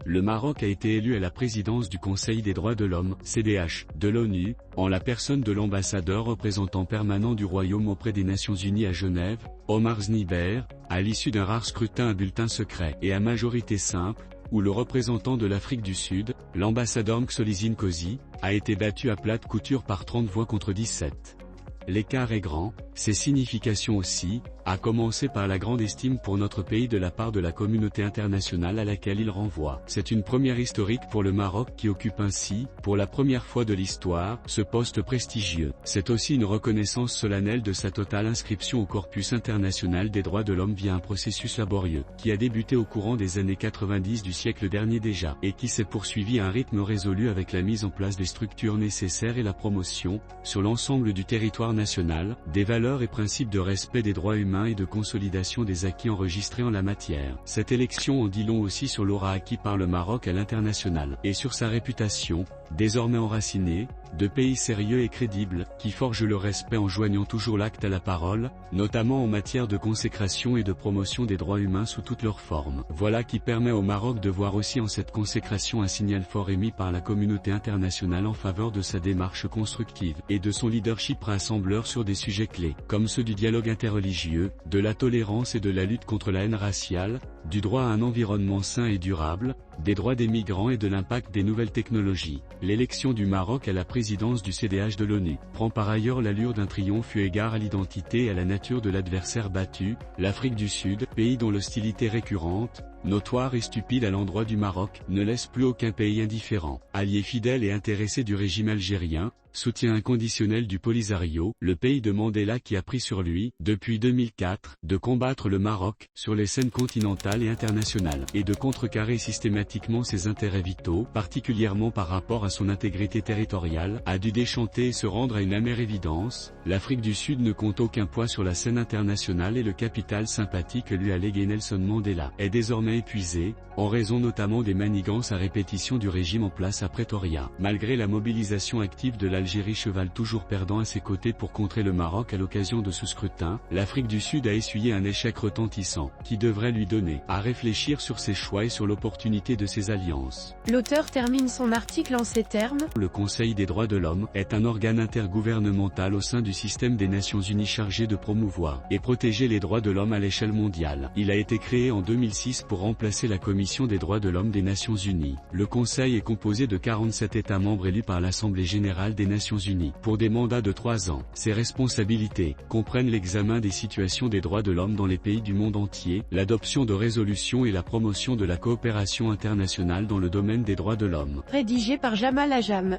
le Maroc a été élu à la présidence du Conseil des droits de l'homme, CDH, de l'ONU, en la personne de l'ambassadeur représentant permanent du Royaume auprès des Nations Unies à Genève, Omar Zniber, à l'issue d'un rare scrutin à bulletin secret et à majorité simple, où le représentant de l'Afrique du Sud, l'ambassadeur Mxolizine Kosi, a été battu à plate couture par 30 voix contre 17. L'écart est grand, ses significations aussi, à commencer par la grande estime pour notre pays de la part de la communauté internationale à laquelle il renvoie. C'est une première historique pour le Maroc qui occupe ainsi, pour la première fois de l'histoire, ce poste prestigieux. C'est aussi une reconnaissance solennelle de sa totale inscription au corpus international des droits de l'homme via un processus laborieux, qui a débuté au courant des années 90 du siècle dernier déjà, et qui s'est poursuivi à un rythme résolu avec la mise en place des structures nécessaires et la promotion, sur l'ensemble du territoire national, des valeurs et principes de respect des droits humains et de consolidation des acquis enregistrés en la matière. Cette élection en dit long aussi sur l'aura acquis par le Maroc à l'international, et sur sa réputation, désormais enracinée, de pays sérieux et crédibles, qui forge le respect en joignant toujours l'acte à la parole, notamment en matière de consécration et de promotion des droits humains sous toutes leurs formes. Voilà qui permet au Maroc de voir aussi en cette consécration un signal fort émis par la communauté internationale en faveur de sa démarche constructive, et de son leadership rassembleur sur des sujets clés, comme ceux du dialogue interreligieux, de la tolérance et de la lutte contre la haine raciale, du droit à un environnement sain et durable, des droits des migrants et de l'impact des nouvelles technologies. L'élection du Maroc à la présidence du CDH de l'ONU prend par ailleurs l'allure d'un triomphe eu égard à l'identité et à la nature de l'adversaire battu, l'Afrique du Sud, pays dont l'hostilité récurrente, notoire et stupide à l'endroit du Maroc, ne laisse plus aucun pays indifférent. Allié fidèle et intéressé du régime algérien, soutien inconditionnel du Polisario, le pays de Mandela qui a pris sur lui, depuis 2004, de combattre le Maroc, sur les scènes continentales et internationales, et de contrecarrer systématiquement ses intérêts vitaux, particulièrement par rapport à son intégrité territoriale, a dû déchanter et se rendre à une amère évidence, l'Afrique du Sud ne compte aucun poids sur la scène internationale et le capital sympathie que lui a légué Nelson Mandela est désormais épuisé, en raison notamment des manigances à répétition du régime en place à Pretoria. Malgré la mobilisation active de l'Algérie, cheval toujours perdant à ses côtés pour contrer le Maroc à l'occasion de ce scrutin, l'Afrique du Sud a essuyé un échec retentissant, qui devrait lui donner à réfléchir sur ses choix et sur l'opportunité de ses alliances. L'auteur termine son article en ces termes. Le Conseil des droits de l'homme est un organe intergouvernemental au sein du système des Nations Unies chargé de promouvoir et protéger les droits de l'homme à l'échelle mondiale. Il a été créé en 2006 pour remplacer la Commission des droits de l'homme des Nations Unies. Le Conseil est composé de 47 États membres élus par l'Assemblée générale des Nations Unies, pour des mandats de 3 ans. Ses responsabilités comprennent l'examen des situations des droits de l'homme dans les pays du monde entier, l'adoption de résolutions et la promotion de la coopération internationale dans le domaine des droits de l'homme. Rédigé par Jamal Ajam.